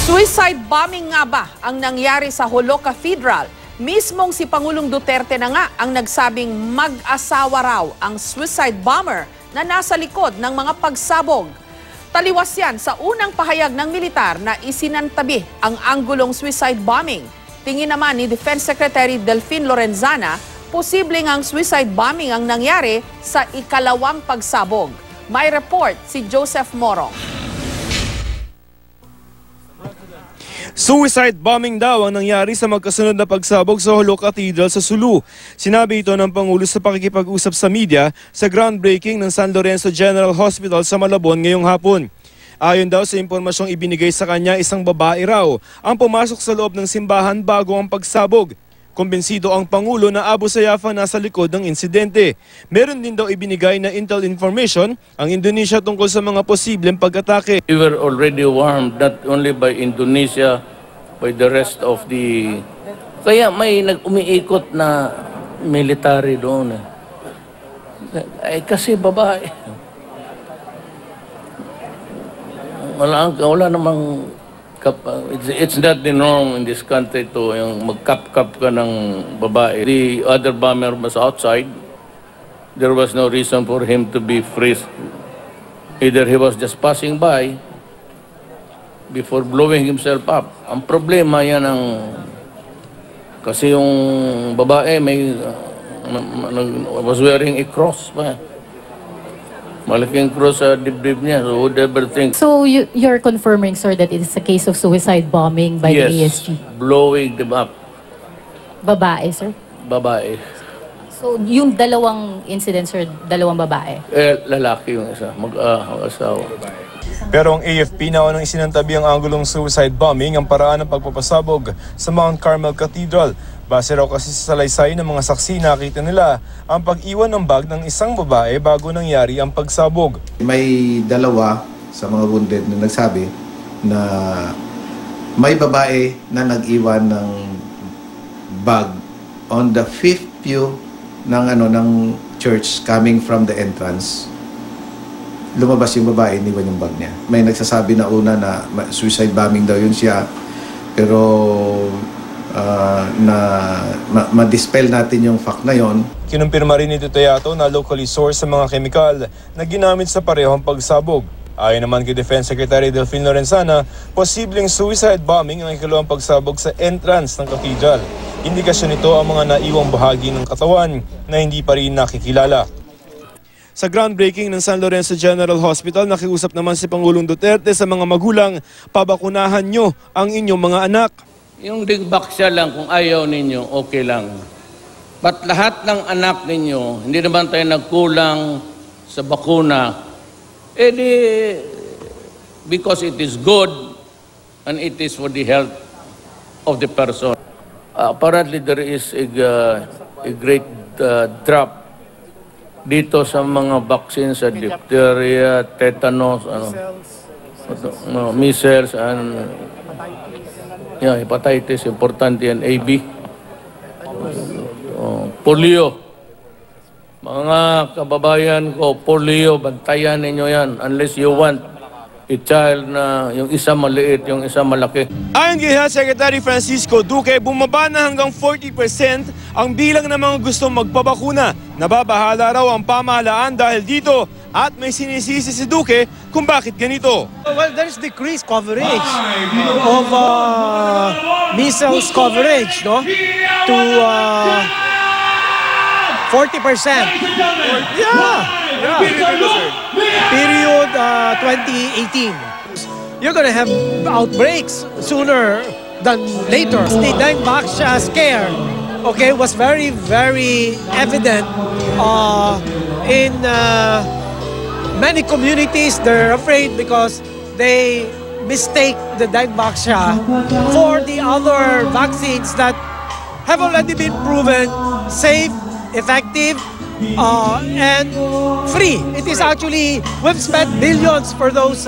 Suicide bombing nga ba ang nangyari sa Jolo Cathedral? Mismong si Pangulong Duterte na nga ang nagsabing mag-asawa raw ang suicide bomber na nasa likod ng mga pagsabog. Taliwas yan sa unang pahayag ng militar na isinantabi ang anggulong suicide bombing. Tingin naman ni Defense Secretary Delfin Lorenzana, posibleng ang suicide bombing ang nangyari sa ikalawang pagsabog. May report si Joseph Morong. Suicide bombing daw ang nangyari sa magkasunod na pagsabog sa Jolo Cathedral sa Sulu. Sinabi ito ng Pangulo sa pakikipag-usap sa media sa groundbreaking ng San Lorenzo General Hospital sa Malabon ngayong hapon. Ayon daw sa impormasyong ibinigay sa kanya, isang babae raw ang pumasok sa loob ng simbahan bago ang pagsabog. Kumbensido ang Pangulo na Abu Sayyaf nasa likod ng insidente. Meron din daw ibinigay na intel information ang Indonesia tungkol sa mga posibleng pag-atake. We were already warned not only by Indonesia, by the rest of the... Kaya may nag-umiikot na military doon. Kasi babae. Wala namang... It's not the norm in this country to yung magkap-kap ka ng babae. The other bomber was outside. There was no reason for him to be free. Either he was just passing by before blowing himself up. Ang problema yan kasi yung babae was wearing a cross pa. Malaking cross sa dibdib niya, so would ever think. So you're confirming, sir, that it is a case of suicide bombing by the ESG? Blowing them up. Babae, sir? Babae. So yung dalawang incident, sir, dalawang babae? Lalaki yung isa, mag-asawa. Pero ang AFP na unang isinantabi ang anggulong suicide bombing ang paraan ng pagpapasabog sa Mount Carmel Cathedral. Base raw kasi sa salaysay ng mga saksi, nakita nila ang pag-iwan ng bag ng isang babae bago nangyari ang pagsabog. May dalawa sa mga wounded na nagsabi na may babae na nag-iwan ng bag on the fifth pew ng church coming from the entrance. Lumabas yung babae, iniwan yung bag niya. May nagsasabi na una na suicide bombing daw yun siya, pero ma-dispel natin yung fact na yon. Kinumpirma rin ni Tutayato na locally sourced sa mga kemikal na ginamit sa parehong pagsabog. Ayon naman kay Defense Secretary Delfin Lorenzana, posibleng suicide bombing ang ikalawang pagsabog sa entrance ng cathedral. Indikasyon nito ang mga naiwang bahagi ng katawan na hindi pa rin nakikilala. Sa groundbreaking ng San Lorenzo General Hospital, nakiusap naman si Pangulong Duterte sa mga magulang, pabakunahan nyo ang inyong mga anak. Yung digbaksya lang, kung ayaw ninyo, okay lang. But lahat ng anak ninyo, hindi naman tayo nagkulang sa bakuna, because it is good and it is for the health of the person. Apparently there is a great drop dito sa mga vaccines sa diphtheria, tetanus, measles, and hepatitis, importante yan, AB, polio. Mga kababayan ko, polio, bantayan ninyo yan unless you want a child na yung isa maliit, yung isa malaki. Ayon kay Health Secretary Francisco Duque, bumaba na hanggang 40% ang bilang ng mga gustong magpabakuna. Nababahala raw ang pamahalaan dahil dito at may sinisisi si Duque kung bakit ganito. Well, there's decreased coverage of measles coverage, no? To 40%. Period 2018. You're gonna have outbreaks sooner than later. The Deng Baksha scare, okay, was very, very evident in many communities. They're afraid because they mistake the Deng Baksha for the other vaccines that have already been proven safe, effective, and free. It is actually, we've spent billions for those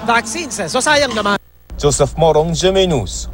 vaccines. So sayang naman. Joseph Morong, GMA News.